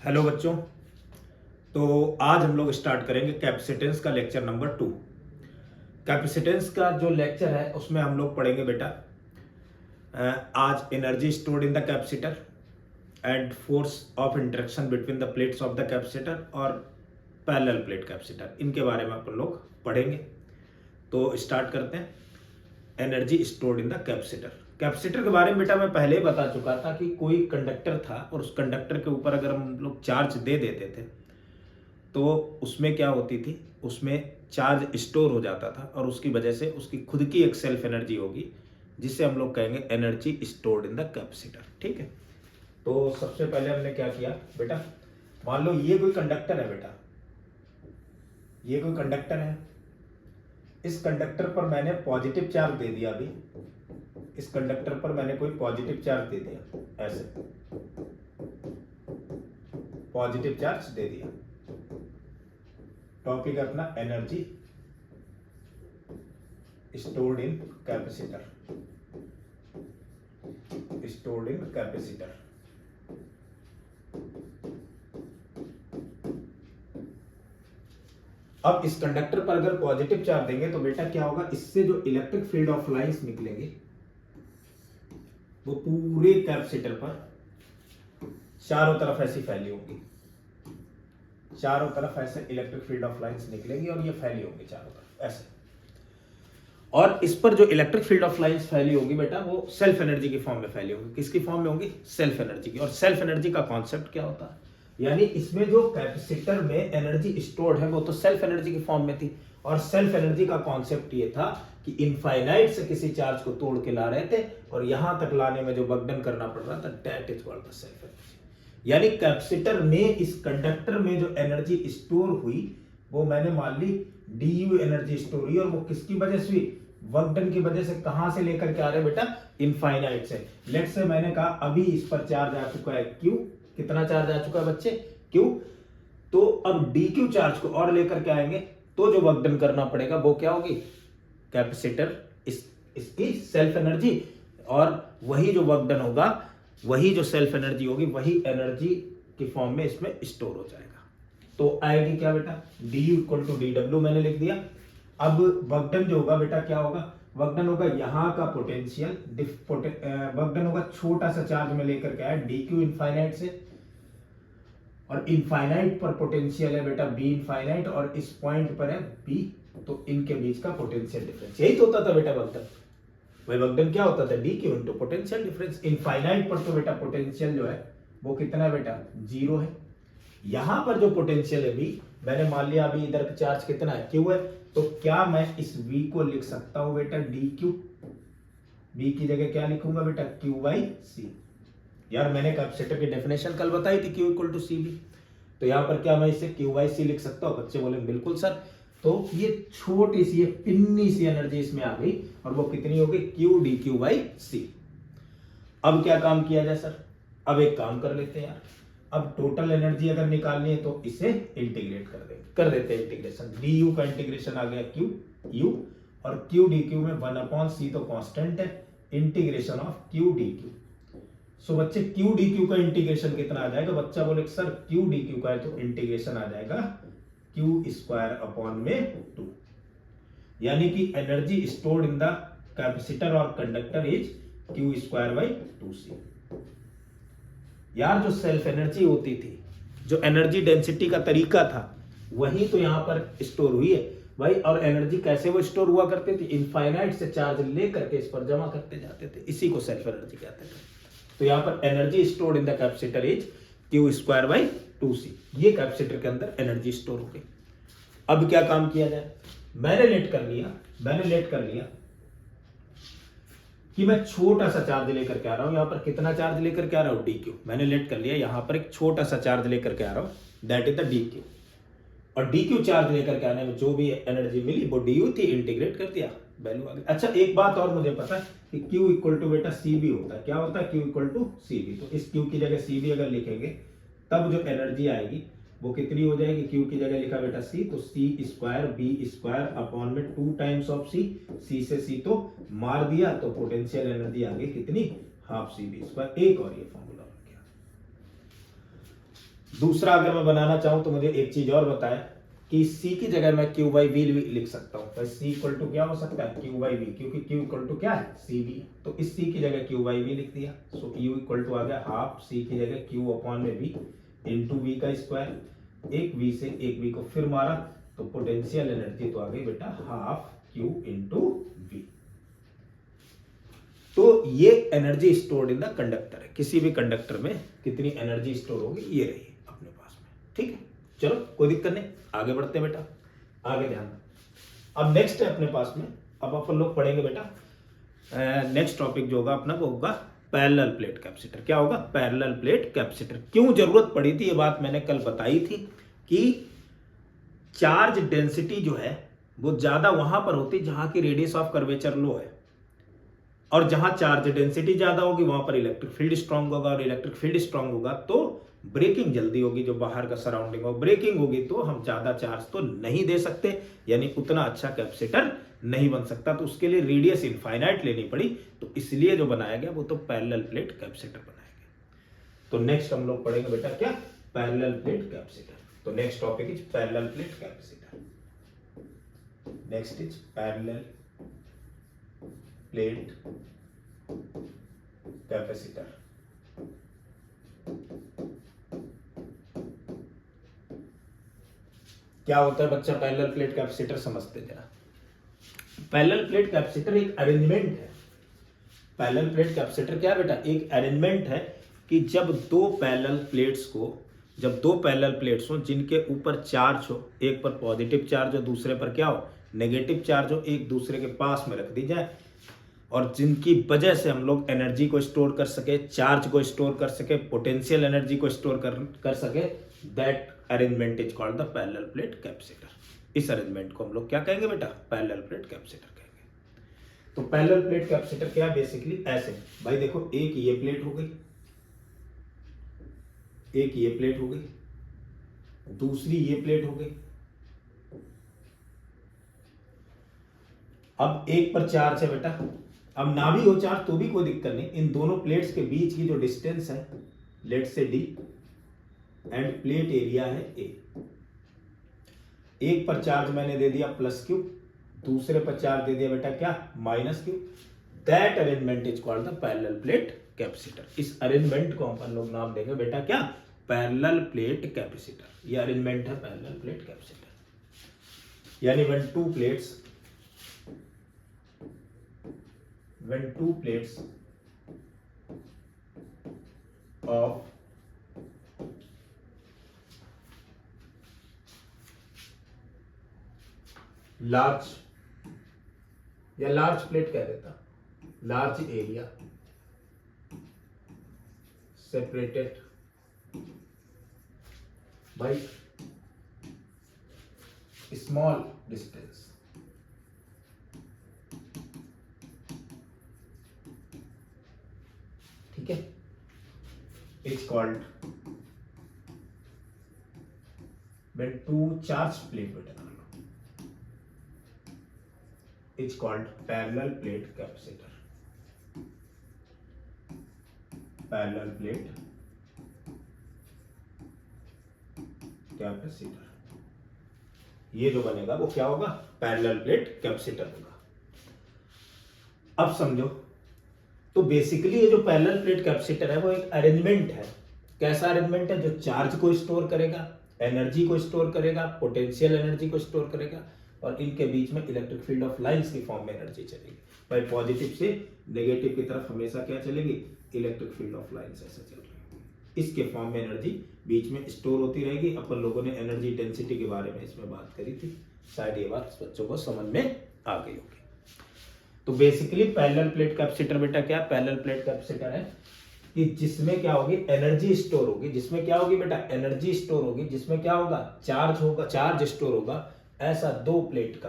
Hello बच्चों। तो आज हम लोग स्टार्ट करेंगे कैपेसिटेंस का लेक्चर नंबर 2। कैपेसिटेंस का जो लेक्चर है उसमें हम लोग पढ़ेंगे बेटा आज energy stored in the capacitor and force of interaction between the plates of the capacitor और पैरेलल प्लेट कैपेसिटर, इनके बारे में अपन लोग पढ़ेंगे। तो स्टार्ट करते हैं। Energy stored in the capacitor. Capacitor के बारे में बेटा मैं पहले ही बता चुका था कि कोई कंडक्टर था और उस कंडक्टर के ऊपर अगर हम लोग चार्ज दे देते थे तो उसमें क्या होती थी, उसमें चार्ज स्टोर हो जाता था और उसकी वजह से उसकी खुद की एक सेल्फ एनर्जी होगी जिसे हम लोग कहेंगे energy stored in the capacitor. ठीक है। तो सबसे पहले हमने क्या किया बेटा, मान लो ये कोई कंडक्टर है बेटा, ये कोई कंडक्टर है। इस कंडक्टर पर मैंने पॉजिटिव चार्ज दे दिया। अभी इस कंडक्टर पर मैंने कोई पॉजिटिव चार्ज दे दिया, ऐसे पॉजिटिव चार्ज दे दिया। टॉपिक अपना energy stored in capacitor, stored in capacitor. अब इस कंडक्टर पर अगर पॉजिटिव चार्ज देंगे तो बेटा क्या होगा, इससे जो इलेक्ट्रिक फील्ड ऑफ लाइंस निकलेंगे वो पूरे कैपेसिटर पर चारों तरफ ऐसी फैली होंगी। चारों तरफ ऐसे इलेक्ट्रिक फील्ड ऑफ लाइंस निकलेंगी और ये फैली होंगी चारों तरफ ऐसे। और इस पर जो इलेक्ट्रिक फील्ड ऑफ लाइंस फैली होगी बेटा वो सेल्फ एनर्जी की फॉर्म में फैली होगी। किसकी फॉर्म में होगी? सेल्फ एनर्जी की। और सेल्फ एनर्जी का कॉन्सेप्ट क्या होता है, यानी इसमें जो कैपेसिटर में एनर्जी स्टोर्ड है वो तो सेल्फ एनर्जी की फॉर्म में थी। और सेल्फ एनर्जी का कॉन्सेप्ट ये था कि इनफाइनाइट से किसी चार्ज को तोड़ के ला रहे थे और यहां तक लाने में जो वर्कडन करना पड़ रहा था that is called the self energy. यानी कैपेसिटर में इस कंडक्टर में जो एनर्जी स्टोर हुई वो मैंने मान ली डी एनर्जी स्टोर हुई, और वो किसकी वजह से हुई? वर्कडन की वजह से। कहां से लेकर के आ रहे बेटा? इनफाइनाइट से। लेट्स से मैंने कहा अभी इस पर चार्ज आ चुका है क्यू। कितना चार्ज आ चुका है बच्चे? क्यू। तो अब डी क्यू चार्ज को और लेकर के आएंगे तो जो वर्कडन करना पड़ेगा वो क्या होगी? कैपेसिटर इसकी सेल्फ एनर्जी, और वही जो वर्कडन होगा वही जो सेल्फ एनर्जी होगी वही एनर्जी की फॉर्म में इसमें स्टोर हो जाएगा। तो आएगी क्या बेटा? D u equal to d डब्ल्यू मैंने लिख दिया। अब वर्कडन जो होगा बेटा क्या होगा? वर्कडन होगा यहां का पोटेंशियल, वर्कडन होगा छोटा सा चार्ज में लेकर के आया डी क्यू इनफाइनाइट से, और इनफाइनाइट पर पोटेंशियल है बेटा बी इनफाइनाइट, और इस पॉइंट पर है बी। तो इनके बीच का पोटेंशियल डिफरेंस, यही तो होता था बेटा वर्कडन। वही वर्कडन क्या होता था? D Q into potential difference. Infinite पर तो बेटा पोटेंशियल जो है वो कितना है बेटा? 0 है। यहां पर जो पोटेंशियल है बी, मैंने मान लिया अभी इधर चार्ज कितना है? क्यू है। तो क्या मैं इस v को लिख सकता हूं बेटा डी क्यू? v की जगह क्या लिखूंगा बेटा? Q by c. यार मैंने कैपेसिटर की डेफिनेशन कल बताई थी q equal to c v. तो यहां पर क्या मैं इसे क्यू बाई सी लिख सकता हूं? बच्चे बोले बिल्कुल सर। तो ये छोटी सी पिन्नी सी एनर्जी इसमें आ गई और वो कितनी हो गई? क्यू डी क्यू बाई सी। अब क्या काम किया जाए सर? अब एक काम कर लेते हैं यार, अब टोटल एनर्जी अगर निकालनी है तो इसे इंटीग्रेट कर देते हैं इंटीग्रेशन। डी यू का इंटीग्रेशन आ गया क्यू यू, और क्यू डी क्यू में 1/c तो कांस्टेंट है, integration of Q D Q. So बच्चे क्यू डी क्यू का इंटीग्रेशन कितना आ जाएगा? बच्चा बोले सर क्यू डी क्यू का है तो इंटीग्रेशन आ जाएगा क्यू स्क्वायर अपॉन में 2। यानी कि energy stored in the capacitor और conductor is Q square by 2c। यार जो सेल्फ एनर्जी होती थी, जो एनर्जी डेंसिटी का तरीका था वही तो यहां पर स्टोर हुई है भाई। और एनर्जी कैसे वो स्टोर हुआ करते थे? इनफाइनाइट से चार्ज लेकर के इस पर जमा करते जाते थे, इसी को सेल्फ एनर्जी कहते थे। तो यहां पर energy stored in the capacitor is Q square by 2c। ये कैपेसिटर के अंदर एनर्जी स्टोर हो गई। अब क्या काम किया जाए? मैंने लेट कर लिया कि मैं छोटा सा चार्ज लेकर के आ रहा हूं। यहां पर कितना चार्ज लेकर के आ रहा हूं? D Q. मैंने लेट कर लिया, यहां पर एक छोटा सा चार्ज लेकर के आ रहा हूं, that is the D Q. और डी क्यू चार्ज लेकर के आने में जो भी एनर्जी मिली वो डी यू थी, इंटीग्रेट कर दिया, वैल्यू आ गई। अच्छा एक बात और मुझे पता है कि क्यू इक्वल टू बेटा सी बी होता है। क्या होता है? Q equal to c v. तो इस क्यू की जगह सी बी अगर लिखेंगे तब जो एनर्जी आएगी वो कितनी हो जाएगी? क्यू की जगह लिखा बेटा सी, तो सी स्क्वायर बी स्क्वायर अपॉन में 2 टाइम्स ऑफ सी। सी से सी तो मार दिया तो पोटेंशियल एनर्जी आ गई कितनी? Half c v square. एक और ये फॉर्मूला बन दूसरा अगर मैं बनाना चाहूं तो मुझे एक चीज और बताया कि C की जगह मैं Q बाई वी लिख सकता हूं। तो C इक्वल टू क्या हो सकता है, Q बाई वी, क्योंकि Q इक्वल टू क्या है, सी वी। तो इस C की जगह Q बाई वी लिख दिया। सो U इक्वल टू आ गया हाफ C की जगह Q अपॉन में V इंटू वी का स्क्वायर। एक V से एक V को फिर मारा तो पोटेंशियल एनर्जी तो आ गई बेटा हाफ Q इंटू वी। तो ये energy stored in the conductor है। किसी भी कंडक्टर में कितनी एनर्जी स्टोर होगी ये रही अपने पास में। ठीक है, चलो कोई दिक्कत नहीं, आगे बढ़ते हैं बेटा, आगे ध्यान। अब नेक्स्ट है अपने पास में, अब अपन लोग पढ़ेंगे बेटा नेक्स्ट टॉपिक जो होगा अपना वो होगा पैरेलल प्लेट कैपेसिटर। क्या होगा, पैरेलल प्लेट कैपेसिटर। क्यों जरूरत पड़ी थी ये बात मैंने कल बताई थी कि चार्ज डेंसिटी जो है वो ज्यादा वहां पर होती जहां की रेडियस ऑफ कर्वेचर लो है, और जहां चार्ज डेंसिटी ज्यादा होगी वहां पर इलेक्ट्रिक फील्ड स्ट्रांग होगा, और इलेक्ट्रिक फील्ड स्ट्रांग होगा तो ब्रेकिंग जल्दी होगी, जो बाहर का सराउंडिंग हो ब्रेकिंग होगी तो हम ज्यादा चार्ज तो नहीं दे सकते, यानी उतना अच्छा कैपेसिटर नहीं बन सकता। तो उसके लिए रेडियस इनफाइनाइट लेनी पड़ी, तो इसलिए जो बनाया गया वो तो पैरेलल प्लेट कैपेसिटर बनाया गया। तो नेक्स्ट हम लोग पढ़ेंगे बेटा क्या, पैरेलल प्लेट कैपेसिटर। तो next topic is parallel plate capacitor. Next is parallel plate capacitor. क्या होता है बच्चा पैरेलल प्लेट कैपेसिटर, समझते जरा। पैरेलल प्लेट कैपेसिटर एक अरेंजमेंट है। पैरेलल प्लेट कैपेसिटर क्या है बेटा, एक अरेंजमेंट है कि जब दो पैरेलल प्लेट्स हो जिनके ऊपर चार्ज हो, एक पर पॉजिटिव चार्ज हो दूसरे पर क्या हो, नेगेटिव चार्ज हो, एक दूसरे के पास में रख दी जाए, और जिनकी वजह से हम लोग एनर्जी को स्टोर कर सके, चार्ज को स्टोर कर सके, पोटेंशियल एनर्जी को स्टोर कर सके, that arrangement is called the parallel plate capacitor. इस अरेंजमेंट को हम लोग क्या कहेंगे बेटा, पैरेलल प्लेट कैपेसिटर कहेंगे। तो पैरेलल प्लेट कैपेसिटर क्या, बेसिकली ऐसे भाई देखो, एक ये प्लेट हो गई, एक ये प्लेट हो गई, दूसरी ये प्लेट हो गई। अब एक पर चार्ज है बेटा, अब ना भी हो चार्ज तो भी कोई दिक्कत नहीं, इन दोनों प्लेट्स के बीच की जो डिस्टेंस है लेट से डी, एंड प्लेट एरिया है ए। एक पर चार्ज मैंने दे दिया प्लस क्यू, दूसरे पर चार्ज दे दिया बेटा क्या, minus Q. That arrangement is called the parallel plate capacitor. इस अरेंजमेंट को अपन लोग नाम देंगे बेटा क्या, पैरेलल प्लेट कैपेसिटर। ये अरेंजमेंट है पैरेलल प्लेट कैपेसिटर। यानी when two plates of large या लार्ज प्लेट कह देता, large area separated by small distance, ठीक है, it's called when two charged plate बेटा, it's called parallel plate capacitor। Parallel plate capacitor, ये जो बनेगा वो क्या होगा, पैरेलल प्लेट कैपेसिटर होगा। अब समझो, तो बेसिकली ये जो पैरेलल प्लेट कैपेसिटर है वो एक अरेंजमेंट है। कैसा अरेंजमेंट है, जो चार्ज को स्टोर करेगा, एनर्जी को स्टोर करेगा, पोटेंशियल एनर्जी को स्टोर करेगा, और इनके बीच में इलेक्ट्रिक फील्ड ऑफ लाइंस की फॉर्म में एनर्जी चलेगी। भाई पॉजिटिव से नेगेटिव की तरफ हमेशा क्या चलेगी, इलेक्ट्रिक फील्ड ऑफ लाइंस ऐसा चल रही है। इसके फॉर्म में एनर्जी बीच में स्टोर होती रहेगी। अपन लोगों ने एनर्जी डेंसिटी के बारे में इसमें बात करी थी, शायद ये बात बच्चों को समझ में आ गई होगी। तो बेसिकली पैरेलल प्लेट कैपेसिटर बेटा क्या, पैरेलल प्लेट कैपेसिटर है कि जिसमें क्या होगी, एनर्जी स्टोर होगी। जिसमें क्या होगी बेटा, एनर्जी स्टोर होगी। जिसमें क्या होगा, चार्ज होगा, चार्ज स्टोर होगा। ऐसा दो प्लेट का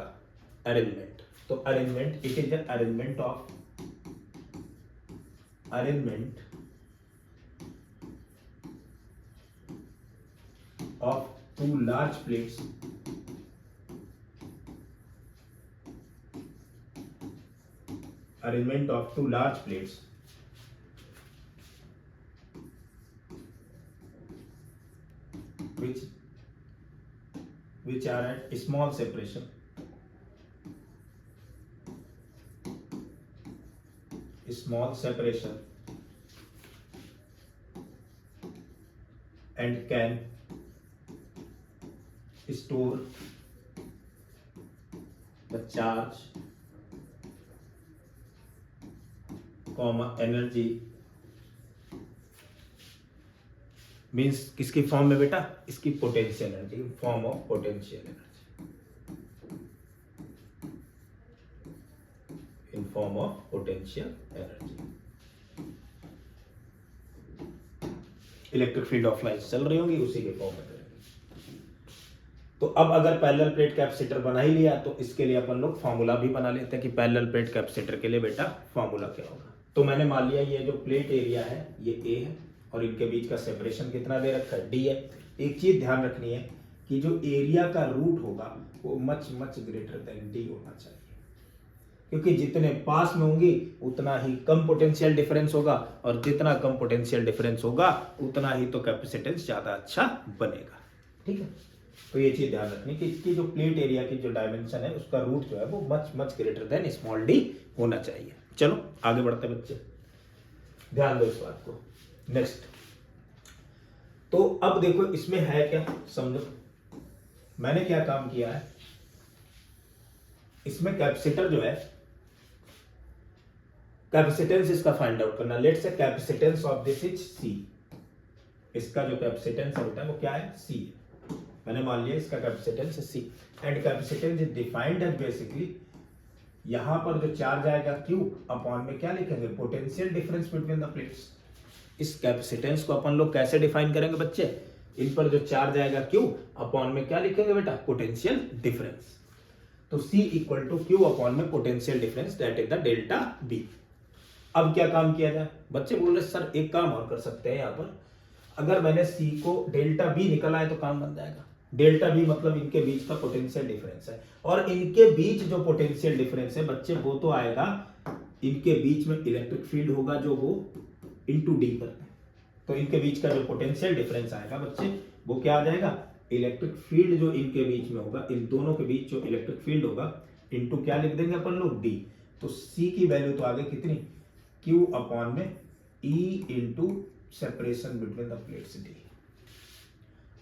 अरेंजमेंट। तो arrangement, it is the arrangement of two large plates which are at small separation and can store the charge, energy means किसकी फॉर्म में बेटा, इसकी potential energy, form of potential energy, in form of potential energy. Electric field of light चल रही होंगी, उसी के form में करेंगे। तो अब अगर पैरेलल प्लेट कैपेसिटर बना ही लिया तो इसके लिए अपन लोग फॉर्मूला भी बना लेते हैं कि पैरेलल प्लेट कैपेसिटर के लिए बेटा फॉर्मूला क्या होगा। तो मैंने मान लिया ये जो प्लेट एरिया है ये ए है और इनके बीच का सेपरेशन कितना दे रखा है, डी है। एक चीज ध्यान रखनी है कि जो एरिया का रूट होगा वो मच ग्रेटर देन डी होना चाहिए, क्योंकि जितने पास में होंगी उतना ही कम पोटेंशियल डिफरेंस होगा और जितना कम पोटेंशियल डिफरेंस होगा उतना ही तो कैपेसिटेंस ज्यादा अच्छा बनेगा। ठीक है, तो ये चीज ध्यान रखनी कि इसकी जो प्लेट एरिया की जो डायमेंशन है उसका रूट जो है वो much greater than small D होना चाहिए। चलो आगे बढ़ते हैं बच्चे, ध्यान दो इस बात को। नेक्स्ट, तो अब देखो इसमें है क्या, समझो मैंने क्या काम किया है। इसमें कैपेसिटर जो है, कैपेसिटेंस इसका फाइंड आउट करना। Let's say capacitance of this is c, इसका जो कैपेसिटेंस है वो क्या है, सी है। मैंने मान लिया इसका कैपेसिटेंस है C and capacitance is defined as basically, यहां पर जो चार्ज आएगा Q अपॉन में क्या लिखेंगे, potential difference between the plates. इस कैपेसिटेंस को अपन लोग कैसे डिफाइन करेंगे बच्चे, इन पर जो चार्ज आएगा Q अपॉन में क्या लिखेंगे बेटा, पोटेंशियल डिफरेंस। तो C equal to Q upon में potential difference that is the delta B। अब क्या काम किया जाए, बच्चे बोल रहे सर एक काम और कर सकते हैं यहाँ पर, अगर मैंने C को डेल्टा B निकला है तो काम बन जाएगा। डेल्टा B मतलब इनके बीच का पोटेंशियल डिफरेंस है और इनके बीच जो पोटेंशियल डिफरेंस है बच्चे वो तो आएगा, इनके बीच में इलेक्ट्रिक फील्ड होगा जो वो इंटू डी करते हैं, तो इनके बीच का जो पोटेंशियल डिफरेंस आएगा बच्चे वो क्या आ जाएगा, इलेक्ट्रिक फील्ड जो इनके बीच में होगा, इन दोनों के बीच जो इलेक्ट्रिक फील्ड होगा इंटू क्या लिख देंगे अपन लोग, डी। तो सी की वैल्यू तो आ गई कितनी, क्यू अपॉन में E into separation between the plates D.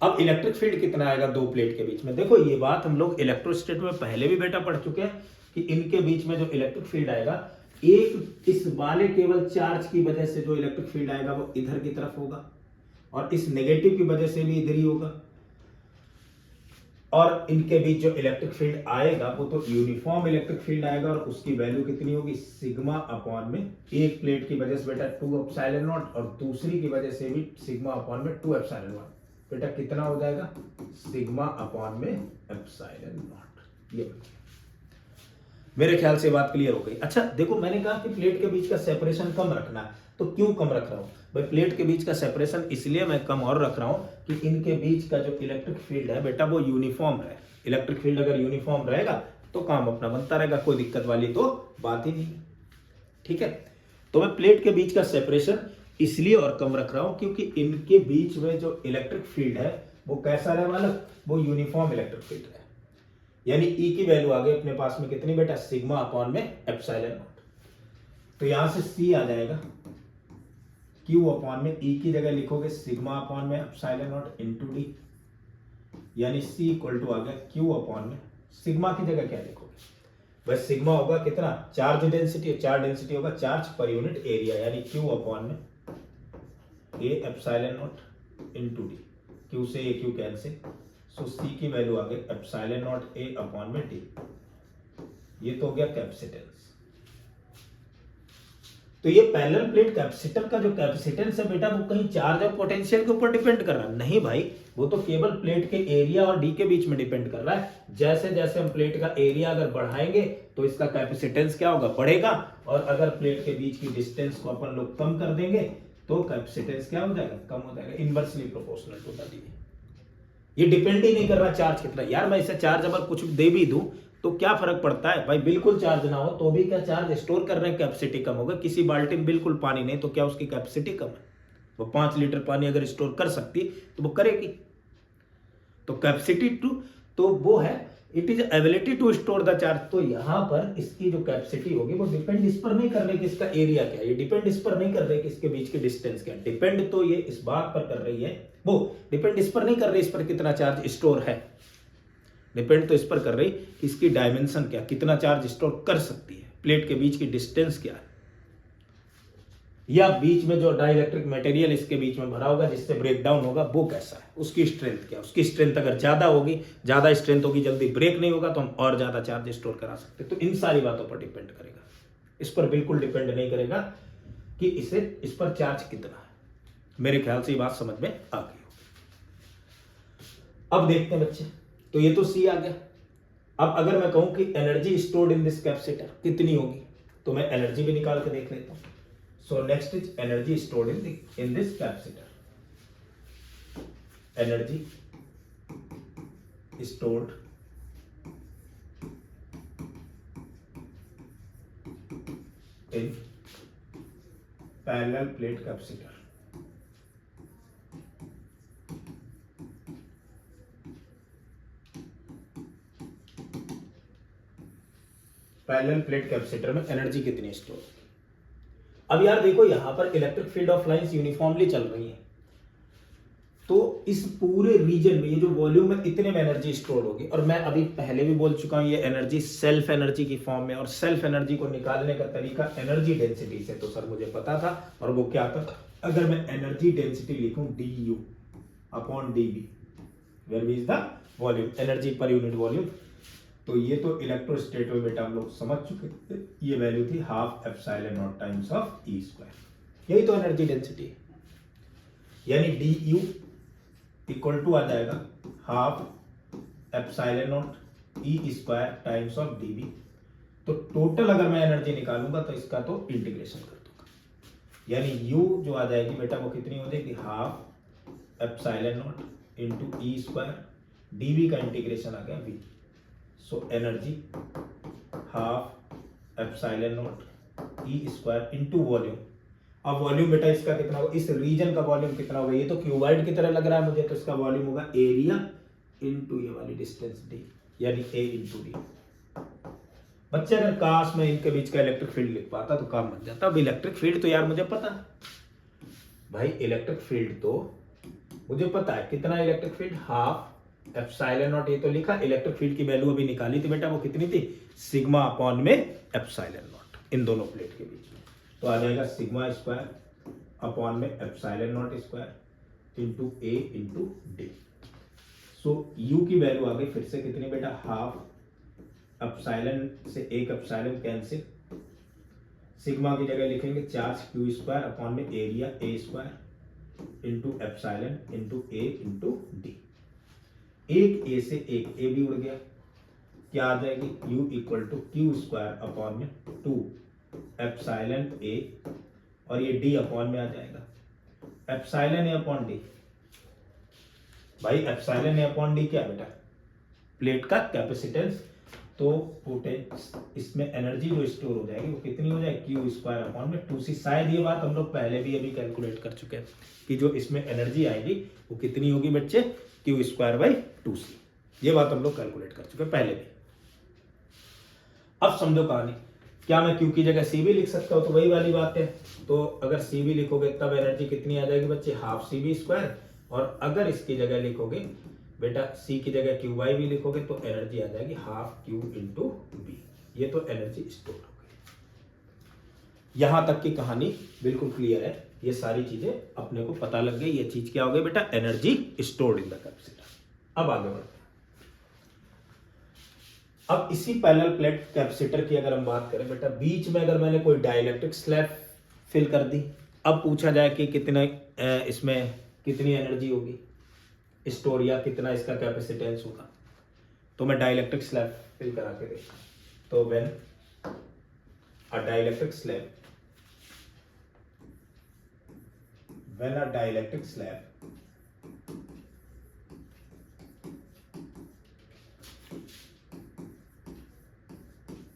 अब इलेक्ट्रिक फील्ड कितना आएगा दो प्लेट के बीच में, देखो ये बात हम लोग इलेक्ट्रोस्टैटिक में पहले भी बेटा पढ़ चुके हैं कि इनके बीच में जो इलेक्ट्रिक फील्ड आएगा, एक इस वाले केवल चार्ज की वजह से जो इलेक्ट्रिक फील्ड आएगा वो इधर की तरफ होगा और इस नेगेटिव की वजह से भी इधर ही होगा, और इनके बीच जो इलेक्ट्रिक फील्ड आएगा वो तो यूनिफॉर्म इलेक्ट्रिक फील्ड आएगा और उसकी वैल्यू कितनी होगी, सिग्मा अपॉन में एक प्लेट की वजह से बेटा 2 एप्सिलॉन नॉट और दूसरी की वजह से भी सिग्मा अपॉन में 2 एप्सिलॉन नॉट, बेटा कितना हो जाएगा, सिग्मा अपॉन में एप्सिलॉन नॉट। ये मेरे ख्याल से बात क्लियर हो गई। अच्छा देखो मैंने कहा कि प्लेट के बीच का सेपरेशन कम रखना है, तो क्यों कम रख रहा हूं भाई, प्लेट के बीच का सेपरेशन इसलिए मैं कम और रख रहा हूं कि इनके बीच का जो इलेक्ट्रिक फील्ड है बेटा वो यूनिफॉर्म है। इलेक्ट्रिक फील्ड अगर यूनिफॉर्म रहेगा तो काम अपना बनता रहेगा, कोई दिक्कत वाली तो बात ही नहीं। ठीक है, तो मैं प्लेट के बीच का सेपरेशन इसलिए और कम रख रहा हूं क्योंकि इनके बीच में जो इलेक्ट्रिक फील्ड है वो कैसा रहने वाला, वो यूनिफॉर्म इलेक्ट्रिक फील्ड है, यानी ई की वैल्यू आ गई अपने पास में कितनी बेटा, सिग्मा अपॉन में एप्सिलॉन नॉट। तो यहां से सी आ जाएगा, क्यू अपॉन में ई की जगह लिखोगे सिग्मा अपॉन में एप्सिलॉन नॉट इनटू डी, यानी सी इक्वल टू आ गया क्यू अपॉन में, सिग्मा की जगह क्या लिखोगे, बस सिग्मा होगा कितना, चार्ज डेंसिटी, चार्ज डेंसिटी होगा चार्ज पर यूनिट एरिया, यानी क्यू अपॉन में A epsilon not into D, Q से ए क्यू कैंसिल, सो सी की वैल्यू आ गई एप्सिलॉन नॉट ए अपॉन में डी। ये तो हो गया कैपेसिटेंस। तो ये पैरेलल प्लेट कैपेसिटर का जो कैपेसिटेंस है बेटा वो कहीं चार्ज और पोटेंशियल के ऊपर डिपेंड कर रहा है नहीं भाई, वो तो केवल प्लेट के एरिया और डी के बीच में डिपेंड कर रहा है। जैसे जैसे हम प्लेट का एरिया अगर बढ़ाएंगे तो इसका कैपेसिटेंस क्या होगा, बढ़ेगा, और अगर प्लेट के बीच की डिस्टेंस को अपन लोग कम कर देंगे तो कैपेसिटेंस क्या हो जाएगा, कम हो जाएगा, inversely proportional to the d. ये डिपेंड ही नहीं कर रहा चार्ज कितना, यार मैं इसे चार्ज अगर कुछ दे भी दूं तो क्या फर्क पड़ता है भाई, बिल्कुल चार्ज ना हो तो भी क्या चार्ज स्टोर कर रहे हैं, कैपेसिटी कम होगा। किसी बाल्टी में बिल्कुल पानी नहीं तो क्या उसकी कैपेसिटी कम है, वो 5 लीटर पानी अगर स्टोर कर सकती तो वो करेगी। तो कैपेसिटी टू, तो वो है it is ability to store the charge. तो यहां पर इसकी जो कैपेसिटी होगी वो डिपेंड इस पर नहीं कर रही कि इसका एरिया क्या है, ये डिपेंड इस पर नहीं कर रही कि इसके बीच की डिस्टेंस क्या है, डिपेंड तो ये इस बात पर कर रही है, वो डिपेंड इस पर नहीं कर रही इस पर कितना चार्ज स्टोर है, डिपेंड तो इस पर कर रही कि इसकी डायमेंशन क्या, कितना चार्ज स्टोर कर सकती है, प्लेट के बीच की डिस्टेंस क्या है, या बीच में जो डाइलेक्ट्रिक मटेरियल इसके बीच में भरा होगा जिससे ब्रेक डाउन होगा वो कैसा है, उसकी स्ट्रेंथ क्या, उसकी स्ट्रेंथ अगर ज्यादा होगी, ज्यादा स्ट्रेंथ होगी, जल्दी ब्रेक नहीं होगा तो हम और ज्यादा चार्ज स्टोर करा सकते। तो इन सारी बातों पर डिपेंड करेगा, इस पर बिल्कुल डिपेंड नहीं करेगा कि इस पर चार्ज कितना है। मेरे ख्याल से ये बात समझ में आ गई होगी। अब देखते हैं बच्चे, तो ये तो सी आ गया। अब अगर मैं कहूं कि energy stored in this capacitor कितनी होगी, तो मैं एनर्जी भी निकाल के देख लेता हूं। So next is energy stored in this capacitor. Energy stored in parallel plate capacitor. Parallel plate capacitor में एनर्जी कितनी स्टोर। अब यार देखो यहां पर electric field of lines uniformly चल रही है, तो इस पूरे रीजन में ये जो वॉल्यूम है इतने में एनर्जी स्टोर होगी। और मैं अभी पहले भी बोल चुका हूं ये एनर्जी सेल्फ एनर्जी की फॉर्म में, और सेल्फ एनर्जी को निकालने का तरीका एनर्जी डेंसिटी से, तो सर मुझे पता था। और वो क्या था, अगर मैं एनर्जी डेंसिटी लिखूं du upon dv, where v is the volume, energy per unit volume, तो ये तो इलेक्ट्रोस्टैटिक में बेटा हम लोग समझ चुके थे, ये वैल्यू थी half epsilon not times of E square. यही तो एनर्जी डेंसिटी है, यानी du इक्वल टू आ जाएगा half epsilon not E square times of dv। तो टोटल अगर मैं एनर्जी निकालूंगा तो इसका तो इंटीग्रेशन कर दूंगा, यानी u जो आ जाएगी बेटा वो कितनी हो जाएगी, half epsilon not into E square, dv का इंटीग्रेशन आ गया v। So energy half epsilon not E square into volume. अब वॉल्यूम बेटा इसका कितना होगा, इस रीजन का वॉल्यूम कितना होगा, ये तो क्यूबाइड की तरह लग रहा है मुझे, तो इसका वॉल्यूम होगा एरिया इंटू ये वाली डिस्टेंस डी, यानी ए इंटू डी। बच्चे अगर काश में इनके बीच का इलेक्ट्रिक फील्ड लिख पाता तो काम बन जाता। अब इलेक्ट्रिक फील्ड तो यार मुझे पता है भाई, इलेक्ट्रिक फील्ड तो मुझे पता है कितना electric field, half epsilon not, ये तो लिखा। इलेक्ट्रिक फील्ड की वैल्यू अभी निकाली थी बेटा, वो कितनी थी, सिग्मा अपॉन में एप्सिलॉन नॉट, इन दोनों प्लेट के बीच में, तो आ जाएगा सिग्मा स्क्वायर अपॉन में epsilon not square into A into D. So you की वैल्यू आ गई फिर से कितनी बेटा, हाफ एप्सिलॉन से एक एप्सिलॉन कैंसिल, सिग्मा की जगह लिखेंगे चार्ज क्यू स्क्वायर अपॉन में area A square into epsilon into A into D. एक ए से एक ए भी उड़ गया, क्या आ जाएगी, u equal to q square upon में 2 एप्सिलॉन ए, और ये d अपॉन में आ जाएगा एप्सिलॉन ए अपॉन डी। भाई एप्सिलॉन ए अपॉन डी क्या बेटा, प्लेट का कैपेसिटेंस, तो पोटेंस, इसमें एनर्जी जो स्टोर हो जाएगी वो कितनी हो जाएगी, क्यू स्क्वायर अपॉन में 2c। शायद ये बात हम लोग पहले भी अभी कैलकुलेट कर चुके हैं कि जो इसमें एनर्जी आएगी वो कितनी होगी बच्चे, क्यू स्क्वायर बाई 2c। ये बात हम लोग कैलकुलेट कर चुके हैं पहले भी। अब समझो कहानी, क्या मैं क्यू की जगह सी भी लिख सकता हूं, तो वही वाली बात है। तो अगर सी भी लिखोगे तब एनर्जी कितनी आ जाएगी बच्चे, हाफ सी बी स्क्वायर, और अगर इसकी जगह लिखोगे बेटा सी की जगह क्यू वाई भी लिखोगे तो एनर्जी आ जाएगी हाफ क्यू इंटू बी। ये तो एनर्जी स्टोर हो गई। यहां तक की कहानी बिल्कुल क्लियर है, ये सारी चीजें अपने को पता लग गई। ये चीज क्या हो गई बेटा, energy stored in the capacitor. अब आगे बढ़ते हैं। अब इसी पैरेलल प्लेट कैपेसिटर की अगर हम बात करें बेटा, बीच में अगर मैंने कोई डाइलेक्ट्रिक स्लैब फिल कर दी, अब पूछा जाए कि कितना इसमें कितनी एनर्जी होगी स्टोर, या कितना इसका कैपेसिटेंस होगा, तो मैं डाइलेक्ट्रिक स्लैब फिल करा के देखता हूं। तो when a dielectric slab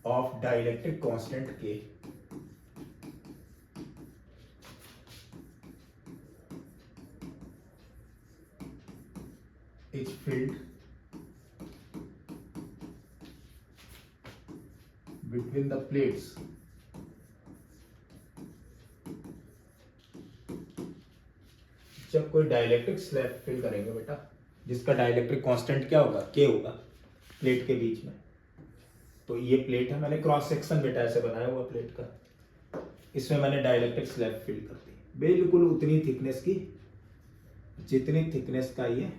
of dielectric constant K is field between the plates जब कोई डाइलेक्ट्रिक स्लैब फिल करेंगे बेटा, जिसका डाइलेक्ट्रिक कांस्टेंट क्या होगा, के होगा, प्लेट के बीच में। तो ये प्लेट है, मैंने क्रॉस सेक्शन बेटा ऐसे बनाया हुआ प्लेट का, इसमें मैंने डाइलेक्ट्रिक स्लैब फिल कर दी, बिल्कुल उतनी थिकनेस की जितनी थिकनेस का ये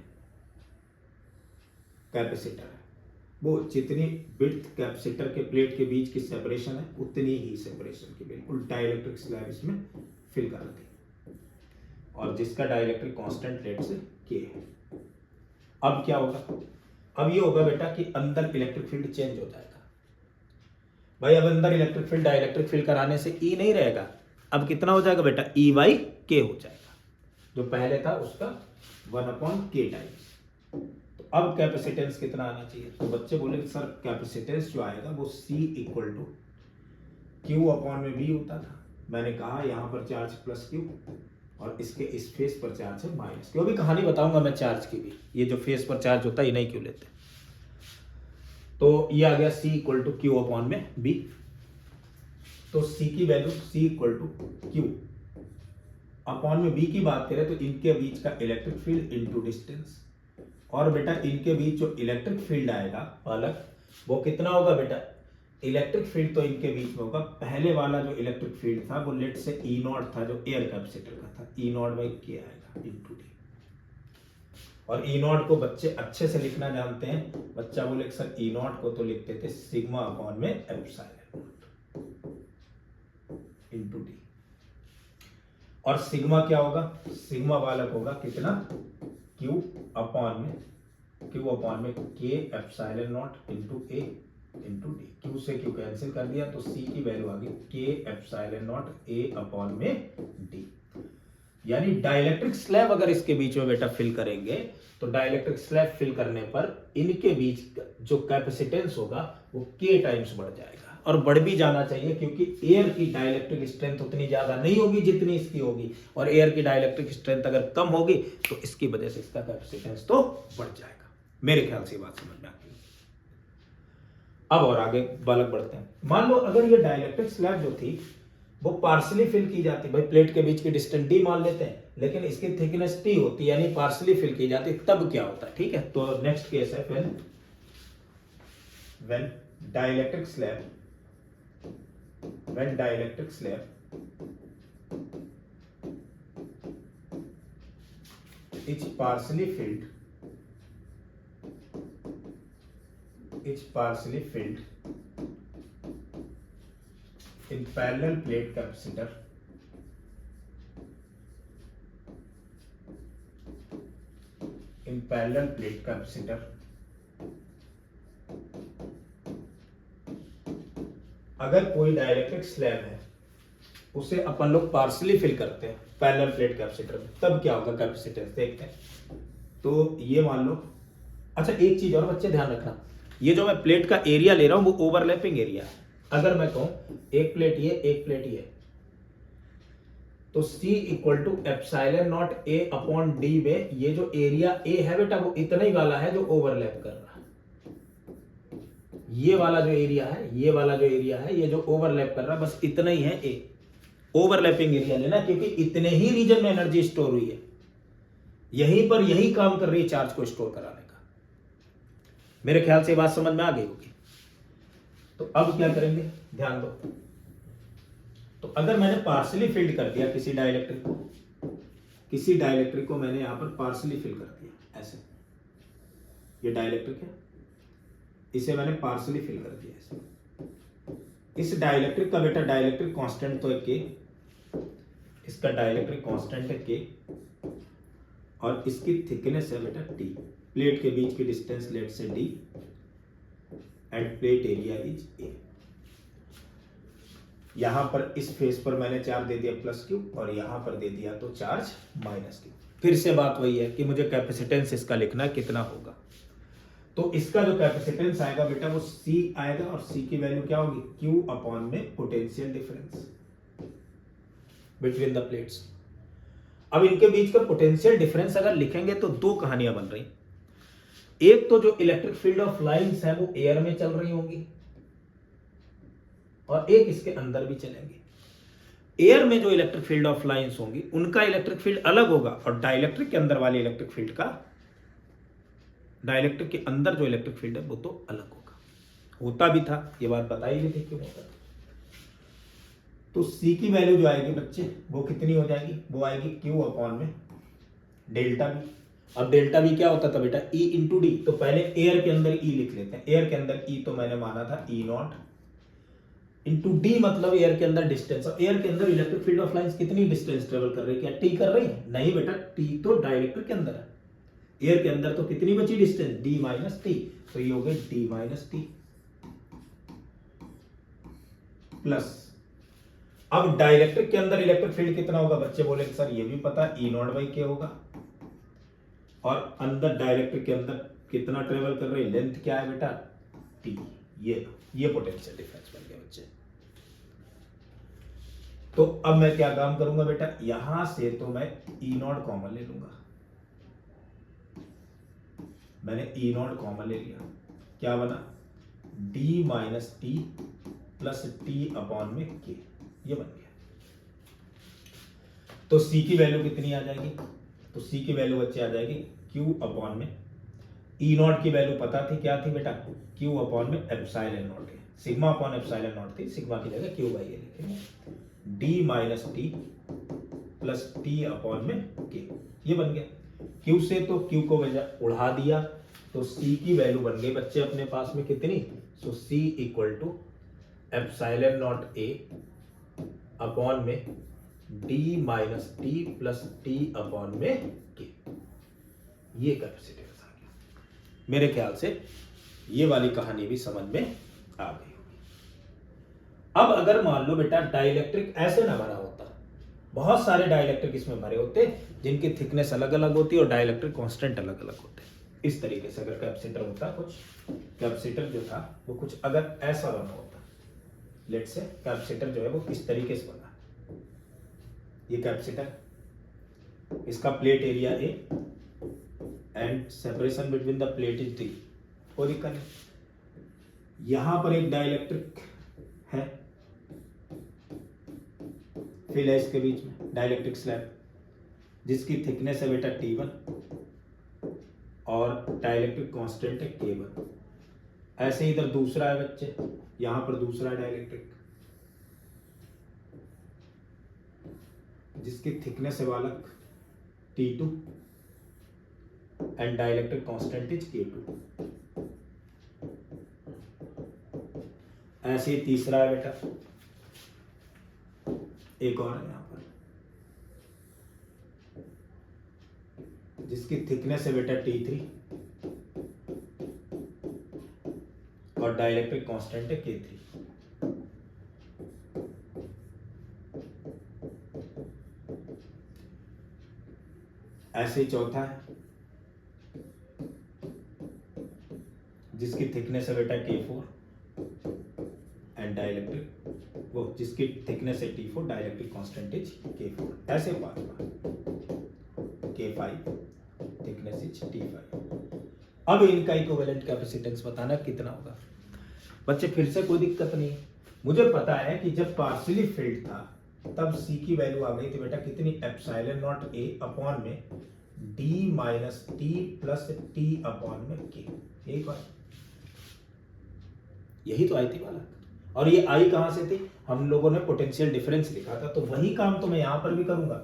कैपेसिटर है, वो जितनी विड्थ कैपेसिटर के प्लेट के बीच की सेपरेशन है उतनी ही सेपरेशन की बिल्कुल डाइलेक्ट्रिक स्लैब इसमें फिल कर दी, और जिसका डाइलेक्ट्रिक कांस्टेंट प्लेट से के है। अब क्या होगा, अब ये होगा बेटा कि अंदर इलेक्ट्रिक फील्ड चेंज हो जाएगा भाई। अब अंदर इलेक्ट्रिक फील्ड डाइलेक्ट्रिक फील्ड कराने से ई नहीं रहेगा, अब कितना हो जाएगा बेटा, ई बाई के हो जाएगा, जो पहले था उसका 1/k टाइम्स। तो अब कैपेसिटेंस कितना आना चाहिए, तो बच्चे बोले सर कैपेसिटेंस जो आएगा वो C इक्वल टू Q/V होता था। मैंने कहा यहां पर चार्ज प्लस Q और इसके इस फेस पर चार्ज है माइनस Q। अभी कहानी बताऊंगा मैं चार्ज की भी, ये जो फेस पर चार्ज होता है ये नहीं क्यों लेते। तो ये आ गया C इक्वल टू Q/V। तो C की value C equal to Q/V की बात करें तो इनके बीच का इलेक्ट्रिक फील्ड इनटू डिस्टेंस, और बेटा इनके बीच जो इलेक्ट्रिक फील्ड आएगा अलग, वो कितना होगा बेटा, इलेक्ट्रिक फील्ड तो इनके बीच में होगा, पहले वाला जो इलेक्ट्रिक फील्ड था वो लेट से E0 था जो एयर कैपेसिटर का था, E0/K आएगा इनटू डी। और E0 को बच्चे अच्छे से लिखना जानते हैं, बच्चा बोले सर E0 को तो लिखते थे σ/ε0 इनटू डी। और सिग्मा क्या होगा, सिग्मा वाला होगा कितना, Q/K ε0 into A into D. Q से Q कैंसिल कर दिया तो C की वैल्यू आ गई K ε0 A/d। यानी डाइलेक्ट्रिक स्लैब अगर इसके बीच में बेटा फिल करेंगे तो डाइलेक्ट्रिक स्लैब फिल करने पर इनके बीच जो कैपेसिटेंस होगा वो K टाइम्स बढ़ जाएगा, और बढ़ भी जाना चाहिए क्योंकि एयर की डाइलेक्ट्रिक स्ट्रेंथ उतनी ज्यादा नहीं होगी जितनी इसकी होगी, और एयर की डाइलेक्ट्रिक स्ट्रेंथ अगर कम होगी तो इसकी वजह से इसका कैपेसिटेंस तो बढ़ जाएगा। मेरे ख्याल से बात समझ में आ गई। अब और आगे बालक बढ़ते हैं। मान लो अगर ये डाइलेक्ट्रिक स्लैब जो थी वो पार्शली फिल की जाती, भाई प्लेट के बीच की डिस्टेंस d मान लेते हैं, लेकिन इसकी थिकनेस t होती यानी पार्शली फिल की जाती, तब क्या होता है, ठीक है। तो नेक्स्ट केस है when dielectric slab is partially filled in parallel plate capacitor अगर कोई डाइलेक्ट्रिक स्लैब है उसे अपन लोग पार्शली फिल करते हैं पैरेलल प्लेट कैपेसिटर में, तब क्या होगा कैपेसिटेंस देखते हैं। तो ये मान लो, अच्छा एक चीज और बच्चे ध्यान रखना, ये जो मैं प्लेट का एरिया ले रहा हूं वो ओवरलैपिंग एरिया है। अगर मैं कहूं एक प्लेट ये एक प्लेट ये, तो C इक्वल टू ε0 A/d में ये जो एरिया A है बेटा वो इतना ही वाला है जो ओवरलैप कर रहा है। ये वाला जो एरिया है, ये वाला जो एरिया है, ये जो ओवरलैप कर रहा है बस इतना ही है A। ओवरलैपिंग एरिया लेना क्योंकि इतने ही रीजन में एनर्जी स्टोर हुई है, यहीं पर यही काम कर रही है चार्ज को स्टोर कराने का। मेरे ख्याल से बात समझ में आ गई होगी। तो अब क्या करेंगे, ध्यान दो। तो अगर मैंने पार्शली फिल्ड कर दिया किसी डाइलेक्ट्रिक को मैंने यहां पर पार्शली फिल कर दिया ऐसे, ये डाइलेक्ट्रिक है, इसे मैंने पार्शली फिल कर दिया ऐसे। इस डाइलेक्ट्रिक का बेटा डाइलेक्ट्रिक कांस्टेंट तो है K, इसका डाइलेक्ट्रिक कांस्टेंट है K, और इसकी थिकनेस है बेटा T। प्लेट के बीच की डिस्टेंस लेट से D end plate area is A। यहां पर इस फेस पर मैंने चार्ज दे दिया +Q और यहां पर दे दिया तो चार्ज -Q। फिर से बात वही है कि मुझे कैपेसिटेंस इसका लिखना कितना होगा। तो इसका जो कैपेसिटेंस आएगा बेटा वो C आएगा, और C की वैल्यू क्या होगी, Q में potential difference between the plates. अब इनके बीच का पोटेंशियल डिफरेंस अगर लिखेंगे तो दो कहानियां बन रही। एक तो जो इलेक्ट्रिक फील्ड ऑफ लाइंस है वो एयर में चल रही होंगी और एक इसके अंदर भी चलेंगे। एयर में जो इलेक्ट्रिक फील्ड ऑफ लाइंस होंगी उनका इलेक्ट्रिक फील्ड अलग होगा और डाइलेक्ट्रिक के अंदर वाले इलेक्ट्रिक फील्ड का, डाइलेक्ट्रिक के अंदर जो इलेक्ट्रिक फील्ड है वो तो अलग होगा। होता भी था, ये बात बताई भी थी क्यों होता। तो C की वैल्यू जो आएगी बच्चे वो कितनी हो जाएगी, वो आएगी Q अपॉन में डेल्टा बी। अब डेल्टा बी क्या होता था बेटा, E इंटू डी। तो पहले एयर के अंदर E लिख लेते हैं। एयर के अंदर E तो मैंने माना था E नॉट इंटू डी, मतलब एयर के अंदर डिस्टेंस। और एयर के अंदर इलेक्ट्रिक फील्ड ऑफ लाइंस कितनी डिस्टेंस ट्रेवल कर रही है, क्या T कर रही है? नहीं बेटा, T तो डाइलेक्ट्रिक के अंदर है, एयर के अंदर तो कितनी बची डिस्टेंस, D माइनस टी। तो ये हो गई D माइनस टी प्लस, अब डाइलेक्ट्रिक के अंदर इलेक्ट्रिक फील्ड कितना होगा बच्चे बोले सर ये भी पता, E नॉट बाई के होगा। और अंदर डाइलेक्ट्रिक के अंदर कितना ट्रेवल कर रही है, लेंथ क्या है बेटा, T। ये पोटेंशियल डिफरेंस बन गया बच्चे। तो अब मैं क्या काम करूंगा बेटा, यहां से तो मैं E नॉट कॉमन ले लूंगा। मैंने E नॉट कॉमन ले लिया, क्या बना, D minus t plus t upon में के, ये बन गया। तो C की वैल्यू कितनी आ जाएगी, तो C की वैल्यू बच्चे आ जाएगी Q अपॉन में, E नॉट की वैल्यू पता थी, क्या थी बेटा, Q अपॉन में एप्सिलॉन नॉट है, सिग्मा अपॉन एप्सिलॉन नॉट थी, सिग्मा की जगह Q बाई ए लिखेंगे। D minus t plus t upon में के, ये बन गया। Q से तो Q को उड़ा दिया, तो C की वैल्यू बन गई बच्चे अपने पास में कितनी, so C equal to epsilon not a upon में D minus t plus t upon में के, ये कैपेसिटेंस आ गया। मेरे ख्याल से ये वाली कहानी भी समझ में आ गई होगी। अब अगर मान लो बेटा डाइलेक्ट्रिक ऐसे ना भरा होता, बहुत सारे डाइलेक्ट्रिक इसमें भरे होते जिनकी थिकनेस अलग अलग होती है और डाइलेक्ट्रिक कांस्टेंट अलग अलग होते, इस तरीके से अगर कैपेसिटर होता, कुछ कैपेसिटर जो था वो कुछ अगर ऐसा बना होता, लेट से कैपेसिटर जो है वो किस तरीके से बना, ये कैपेसिटर, इसका plate area A and separation between the plate is D, कोई दिक्कत नहीं। यहां पर एक डाइलेक्ट्रिक है, फिल है इसके बीच में, डाइलेक्ट्रिक स्लैब जिसकी थिकनेस है बेटा T1 और डाइलेक्ट्रिक कांस्टेंट है K1। ऐसे इधर दूसरा है बच्चे, यहां पर दूसरा डाइलेक्ट्रिक जिसकी थिकनेस है बालक T2 and dielectric constant is K2। ऐसे ही तीसरा है बेटा, एक और है यहां पर जिसकी थिकनेस है बेटा T3 और डाइलेक्ट्रिक कांस्टेंट है K3। ऐसे ही चौथा है जिसकी थिकनेस है बेटा K4 एंड डाइलेक्ट्रिक वो जिसकी थिकनेस है T4, dielectric constant is K4। ऐसे पांचवा K5, थिकनेस इज T5। अब इनका इक्विवेलेंट कैपेसिटेंस बताना कितना होगा बच्चे। फिर से कोई दिक्कत नहीं, मुझे पता है कि जब पार्शियली फिल्ड था तब C की वैल्यू आ गई थी बेटा कितनी, एप्सिलॉन नॉट A अपॉन में D minus t plus t upon में K। यही बात, यही तो आई थी वाला। और ये आई कहां से थी, हम लोगों ने पोटेंशियल डिफरेंस लिखा था, तो वही काम तो मैं यहां पर भी करूंगा।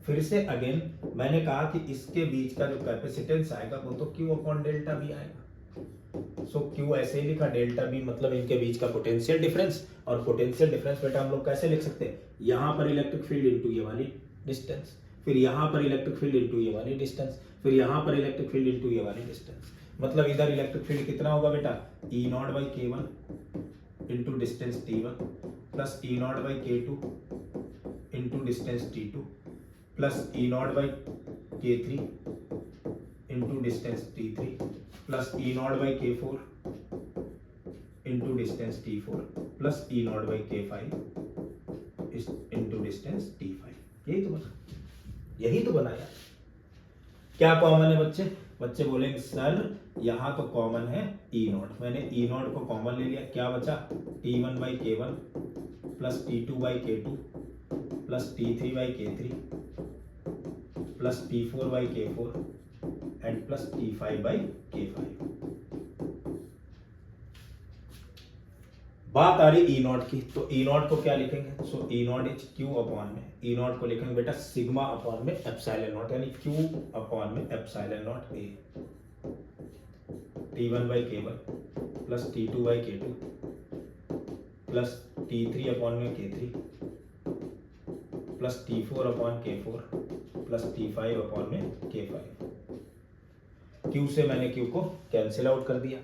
फिर से अगेन मैंने कहा कि इसके बीच का जो कैपेसिटेंस आएगा वो तो Q अपॉन डेल्टा बी आएगा। सो Q ऐसे ही लिखा, डेल्टा बी मतलब इनके बीच का पोटेंशियल डिफरेंस। और पोटेंशियल डिफरेंस बेटा हम लोग कैसे लिख सकते हैं, यहां पर इलेक्ट्रिक फील्ड इनटू ये वाली डिस्टेंस, फिर यहां पर इलेक्ट्रिक फील्ड इनटू ये वाली डिस्टेंस, फिर यहां पर इलेक्ट्रिक फील्ड इनटू ये वाली डिस्टेंस। मतलब इधर इलेक्ट्रिक फील्ड कितना होगा बेटा, E not by K1 into distance T1 plus E not by K2 into distance T2 plus E not by K3 into distance T3 plus E not by K4 into distance T4 plus E not by K5 into distance T5। यही तो बना यार। क्या common है बच्चे, बच्चे बोलेंगे sir यहाँ तो कॉमन है ई नॉट, मैंने ई नॉट को कॉमन ले लिया, क्या बचा T1 by K1 plus T2 by K2 plus T3 by K3 plus T4 by K4 and plus T5 by K5। बात आ रही ई नॉट की, तो ई नॉट को क्या लिखेंगे, सो ई नॉट इज क्यू अपॉन में, ई नॉट को लिखेंगे बेटा सिग्मा अपॉन में एप्सिलॉन नॉट, यानी क्यू अपॉन में epsilon not A T1 by K1 plus T2 by K2 plus T3 upon में K3 plus T4 upon K4 plus T5 upon में K5। Q से मैंने Q को कैंसिल आउट कर दिया,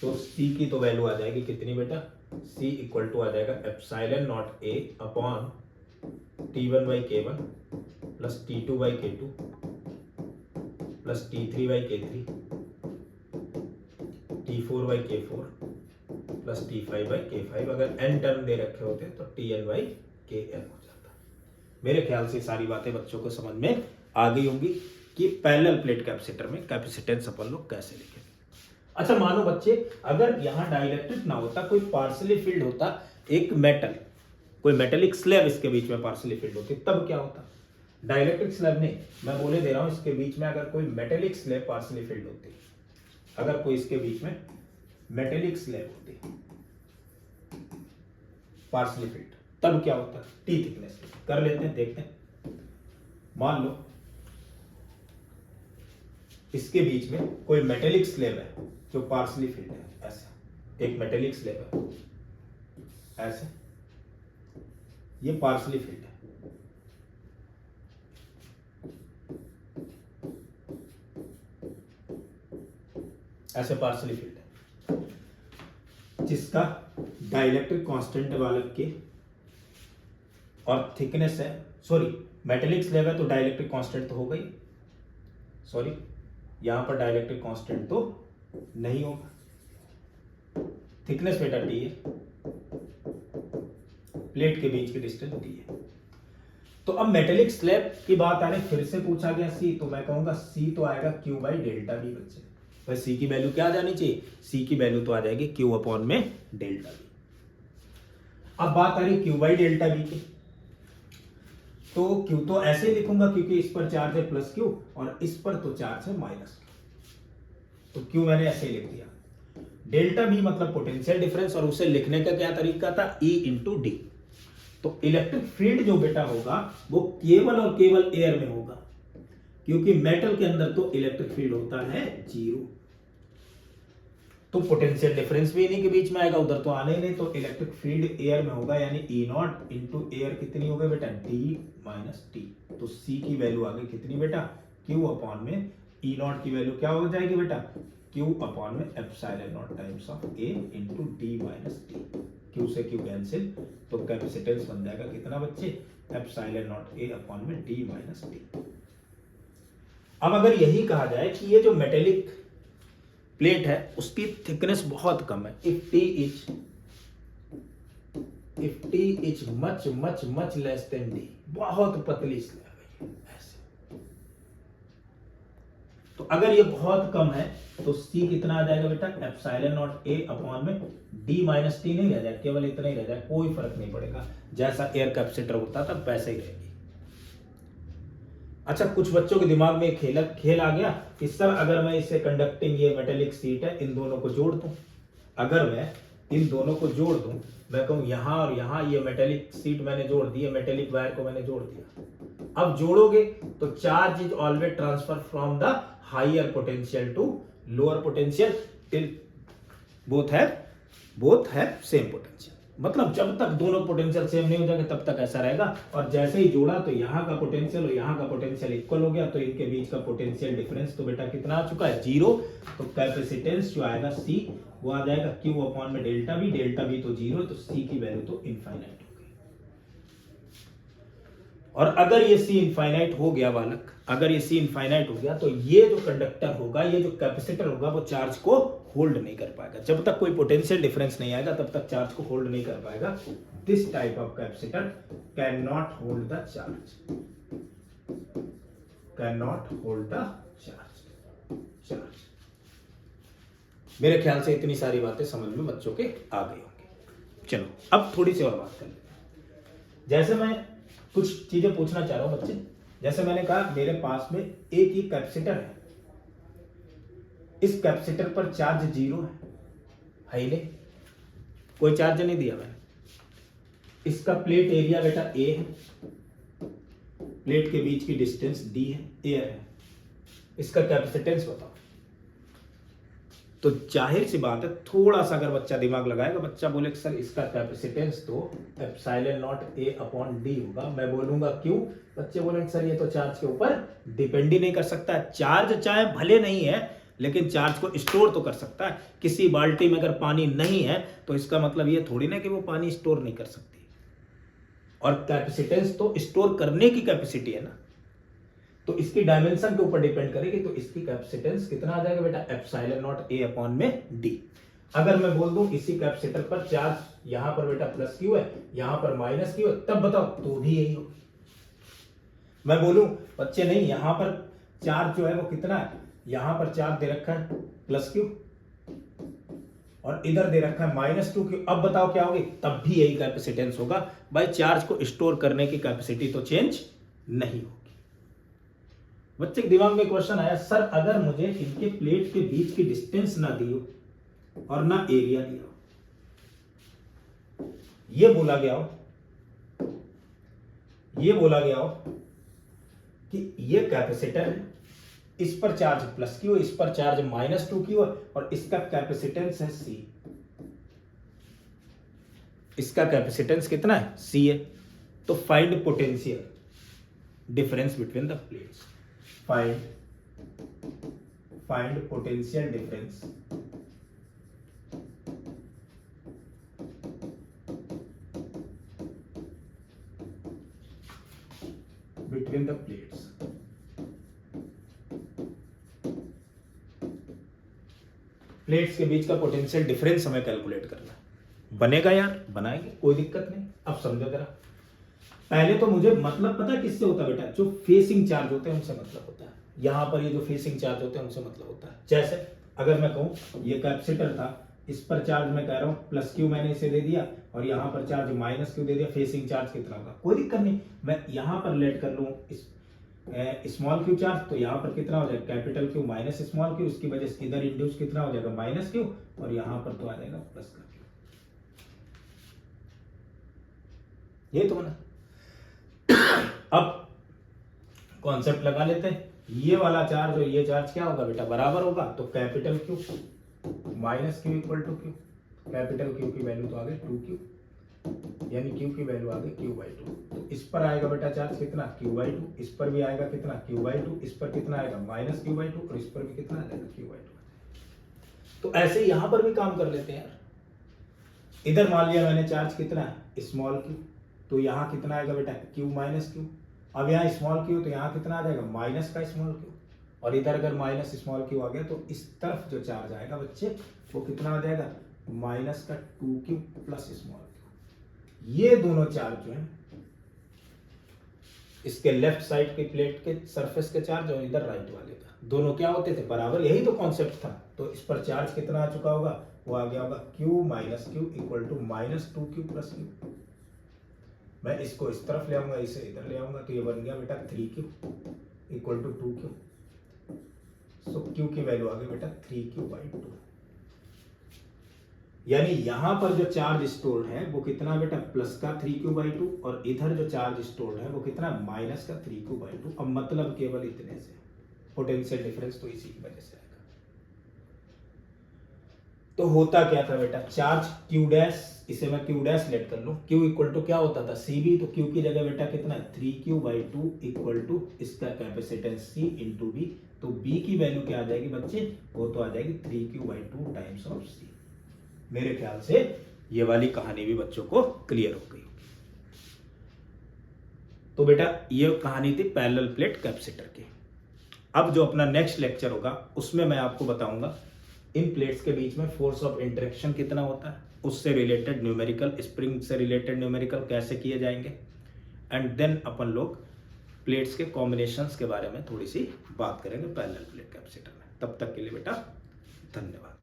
तो C की तो वैल्यू आ जाएगी कितनी बेटा, C इक्वल टू आ जाएगा epsilon not A upon T1 by K1 plus T2 by K2 plus T3 by K3 T4 by K4 plus T5 by K5। अगर n टर्म दे रखे होते तो Tn बाई Kn हो जाता। मेरे ख्याल से सारी बातें बच्चों को समझ में आ गई होंगी कि पैरेलल प्लेट कैपेसिटर में कैपेसिटेंस अपन लोग कैसे लिखेंगे। अच्छा मानो बच्चे अगर यहां डाइलेक्ट्रिक ना होता, कोई पार्सली फील्ड होता, एक मेटल, कोई मेटेलिक स्लैब इसके बीच में पार्सली फील्ड होती, तब क्या होता। डाइलेक्ट्रिक स्लैब नहीं, मैं बोले दे रहा हूं, इसके बीच में अगर कोई मेटेलिक स्लैब पार्सली फील्ड होती, अगर कोई इसके बीच में मेटेलिक स्लैब होती पार्सली फील्ड, तब क्या होता, टी थिकनेस कर लेते हैं, देखते हैं। मान लो इसके बीच में कोई मेटेलिक स्लैब है जो पार्सली फील्ड है, ऐसे एक मेटेलिक स्लैब है, ऐसे ये पार्सली फील्ड है, ऐसे पार्सली फील्ड है, जिसका डाइलेक्ट्रिक कांस्टेंट वालक के और थिकनेस है, सॉरी मेटेलिक स्लैब है तो डाइलेक्ट्रिक कांस्टेंट तो हो गई, सॉरी यहां पर डाइलेक्ट्रिक कांस्टेंट तो नहीं होगा, थिकनेस बेटा टी है, प्लेट के बीच की डिस्टेंस टी है। तो अब मेटेलिक स्लैब की बात आ रही, फिर से पूछा गया सी, तो मैं कहूंगा सी तो आएगा क्यू बाई डेल्टा बी बच्चे। भाई सी की वैल्यू क्या आ जानी चाहिए, सी की वैल्यू तो आ जाएगी क्यू अपॉन में डेल्टा बी। अब बात आ रही क्यू बाई डेल्टा बी की, तो क्यू तो ऐसे ही लिखूंगा क्योंकि इस पर चार्ज है प्लस क्यू और इस पर तो चार्ज है माइनस क्यू, तो क्यू मैंने ऐसे ही लिख दिया। डेल्टा बी मतलब पोटेंशियल डिफरेंस, और उसे लिखने का क्या तरीका था, ई इंटू डी। तो इलेक्ट्रिक फील्ड जो बेटा होगा वो केवल और केवल एयर में होगा, क्योंकि मेटल के अंदर तो इलेक्ट्रिक फील्ड होता है 0। तो पोटेंशियल डिफरेंस भी इन्हीं के बीच में आएगा, उधर तो आने ही नहीं, तो इलेक्ट्रिक फील्ड एयर में होगा, यानी ई नॉट इंटू एयर कितनी हो गई बेटा, डी माइनस टी। तो सी की वैल्यू आ गई कितनी बेटा, क्यू अपॉन में ई नॉट की वैल्यू क्या हो जाएगी बेटा, क्यू अपॉन में epsilon not times of A into D minus T. Q से क्यू कैंसिल, तो कैपेसिटेंस बन जाएगा कितना बच्चे, एप्सिलॉन नॉट ए अपॉन में डी माइनस टी। अब अगर यही कहा जाए कि ये जो मेटेलिक प्लेट है उसकी थिकनेस बहुत कम है, if T is much much much less than D, बहुत पतली स्लैब है ऐसे, तो अगर ये बहुत कम है तो सी कितना आ जाएगा बेटा, एप्सिलॉन नॉट ए अपॉन में डी माइनस टी नहीं रह जाए, केवल इतना ही रह जाए, कोई फर्क नहीं पड़ेगा, जैसा एयर कैपेसिटर होता था वैसे ही रहेगी। अच्छा कुछ बच्चों के दिमाग में खेल आ गया कि सर अगर मैं इसे कंडक्टिंग ये मेटेलिक सीट है, इन दोनों को जोड़ दूं, अगर मैं इन दोनों को जोड़ दूं, मैं कहूं यहां और यहां ये मेटेलिक सीट मैंने जोड़ दी है, मेटेलिक वायर को मैंने जोड़ दिया, अब जोड़ोगे तो charge is always transfer from the higher potential to lower potential till both have same potential, मतलब जब तक दोनों पोटेंशियल सेम नहीं हो जाएंगे तब तक ऐसा रहेगा, और जैसे ही जोड़ा तो यहाँ का पोटेंशियल और यहाँ का पोटेंशियल इक्वल हो गया, तो इनके बीच का पोटेंशियल डिफरेंस तो बेटा कितना आ चुका है, 0। तो कैपेसिटेंस जो आएगा सी वो आ जाएगा क्यू अपॉन में डेल्टा बी तो 0, तो सी की वैल्यू तो इनफाइनाइट हो गई। और अगर ये सी इनफाइनाइट हो गया बालक, अगर ये सी इनफाइनाइट हो गया तो ये जो कंडक्टर होगा, ये जो कैपेसिटर होगा, वो चार्ज को होल्ड नहीं कर पाएगा, जब तक कोई पोटेंशियल डिफरेंस नहीं आएगा तब तक चार्ज को होल्ड नहीं कर पाएगा। This type of capacitor can not hold the charge, can not hold the charge. Charge. मेरे ख्याल से इतनी सारी बातें समझ में बच्चों के आ गई होंगी। चलो अब थोड़ी सी और बात कर लेते हैं। जैसे मैं कुछ चीजें पूछना चाह रहा हूं बच्चे, जैसे मैंने कहा मेरे पास में एक ही कैपेसिटर है, इस कैपेसिटर पर चार्ज 0 है ही नहीं, कोई चार्ज नहीं दिया मैंने। इसका प्लेट एरिया बेटा ए है, प्लेट के बीच की डिस्टेंस डी है, एयर है, इसका कैपेसिटेंस बताओ। तो जाहिर सी बात है, थोड़ा सा अगर बच्चा दिमाग लगाएगा, बच्चा बोले सर इसका कैपेसिटेंस तो epsilon not a upon D होगा। मैं बोलूंगा क्यों? बच्चे बोलेंगे सर ये तो चार्ज के ऊपर डिपेंड ही नहीं कर सकता है। चार्ज चाहे भले नहीं है लेकिन चार्ज को स्टोर तो कर सकता है। किसी बाल्टी में अगर पानी नहीं है तो इसका मतलब ये थोड़ी ना कि वो पानी स्टोर नहीं कर सकती। और कैपेसिटेंस तो स्टोर करने की कैपेसिटी है ना, तो इसकी डायमेंशन के ऊपर डिपेंड करेगी। तो इसकी कैपेसिटेंस कितना आ जाएगा बेटा? एप्सिलॉन नॉट ए अपॉन में डी। अगर मैं बोल दूं इसी कैपेसिटर पर चार्ज यहां पर बेटा प्लस क्यू है, यहां पर माइनस क्यू है, तब बताओ तो भी यही होगी। मैं बोलूं बच्चे नहीं, यहां पर चार्ज जो है वो कितना है, यहां पर चार्ज दे रखा है प्लस क्यू और इधर दे रखा है माइनस टू क्यू, अब बताओ क्या होगी? तब भी यही कैपेसिटेंस होगा भाई। चार्ज को स्टोर करने की कैपेसिटी तो चेंज नहीं होगी। बच्चे के दिमाग में क्वेश्चन आया, सर अगर मुझे इनके प्लेट के बीच की डिस्टेंस ना दी हो और ना एरिया दिया हो, ये बोला गया हो कि ये कैपेसिटर है, इस पर चार्ज प्लस क्यू, इस पर चार्ज माइनस 2 क्यू और इसका कैपेसिटेंस है सी। इसका कैपेसिटेंस कितना है? सी है। तो find potential difference between the plates. Find potential difference between the plates. Plates के बीच का पोटेंशियल डिफरेंस हमें कैलकुलेट करना है। बनेगा यार? बनाएंगे, कोई दिक्कत नहीं। अब समझो जरा, पहले तो मुझे मतलब पता है किससे होता है बेटा? जो फेसिंग चार्ज होते हैं उनसे मतलब होता है। यहां पर ये जो फेसिंग चार्ज होते हैं उनसे मतलब होता है। जैसे अगर मैं कहूं ये कैपेसिटर था, इस पर चार्ज मैं कह रहा हूं प्लस क्यू मैंने इसे दे दिया और यहां पर चार्ज माइनस क्यू दे दिया, फेसिंग चार्ज कितना होगा? कोई दिक्कत नहीं। मैं यहां पर लेट कर लूं इस स्मॉल क्यू चार्ज, तो यहां पर कितना हो जाएगा? Capital q minus small Q, इसकी वजह से इधर इंड्यूस कितना हो जाएगा? माइनस क्यू, और यहां पर तो आ जाएगा प्लस का क्यू। ये तो ना। अब कॉन्सेप्ट लगा लेते हैं। ये वाला चार्ज और ये चार्ज क्या होगा बेटा? बराबर होगा। तो capital q minus q equal to q. Capital q की वैल्यू तो आ गई 2q, यानी क्यू की वैल्यू आ गई q/2। तो इस पर आएगा बेटा चार्ज कितना? q/2। इस पर भी आएगा कितना? q/2। इस पर कितना आएगा? Minus q/2। और इस पर भी कितना आ जाएगा? q/2। तो ऐसे ही यहां पर भी काम कर लेते हैं यार। इधर मान लिया मैंने चार्ज कितना है? स्मॉल क्यू, तो यहाँ कितना आएगा बेटा? Q minus Q. अब यहाँ स्मॉल क्यू, तो यहाँ कितना आ जाएगा? माइनस का स्मॉल क्यू। और इधर अगर माइनस स्मॉल क्यू आ गया तो इस तरफ जो चार्ज आएगा बच्चे वो कितना आ जाएगा? माइनस का 2q प्लस स्मॉल क्यू। ये दोनों चार्ज जो है, इसके लेफ्ट साइड के प्लेट के सरफेस के चार्ज और इधर राइट वाले का, दोनों क्या होते थे? बराबर। यही तो कॉन्सेप्ट था। तो इस पर चार्ज कितना आ चुका होगा? वो आ गया होगा q minus q equal to minus 2q plus q. मैं इसको इस तरफ ले आऊंगा, इसे इधर ले आऊंगा, तो ये बन गया बेटा 3q equal to 2q। So q की वैल्यू आ गई बेटा 3q/2। यानी यहां पर जो चार्ज स्टोर्ड है वो कितना बेटा? प्लस का 3q/2, और इधर जो चार्ज स्टोर्ड है वो कितना? माइनस का 3q/2। अब मतलब केवल इतने से पोटेंशियल डिफरेंस तो इसी की वजह से आएगा। तो होता क्या था बेटा? चार्ज q डैश, इसे मैं q डैश लेट कर लूं, q इक्वल टू क्या होता था? cb। तो q की जगह बेटा कितना? 3q/2 इक्वल टू इसका कैपेसिटेंस c इंटू b। तो b की वैल्यू क्या आ जाएगी बच्चे? वो तो आ जाएगी 3q/2 टाइम्स ऑफ c। मेरे ख्याल से ये वाली कहानी भी बच्चों को क्लियर हो गई। तो बेटा ये कहानी थी पैरेलल प्लेट कैपेसिटर की। अब जो अपना नेक्स्ट लेक्चर होगा उसमें मैं आपको बताऊंगा इन प्लेट्स के बीच में फोर्स ऑफ इंटरेक्शन कितना होता है, उससे रिलेटेड न्यूमेरिकल, स्प्रिंग से रिलेटेड न्यूमेरिकल कैसे किए जाएंगे, एंड देन अपन लोग प्लेट्स के कॉम्बिनेशंस के बारे में थोड़ी सी बात करेंगे पैरेलल प्लेट कैपेसिटर में। तब तक के लिए बेटा धन्यवाद।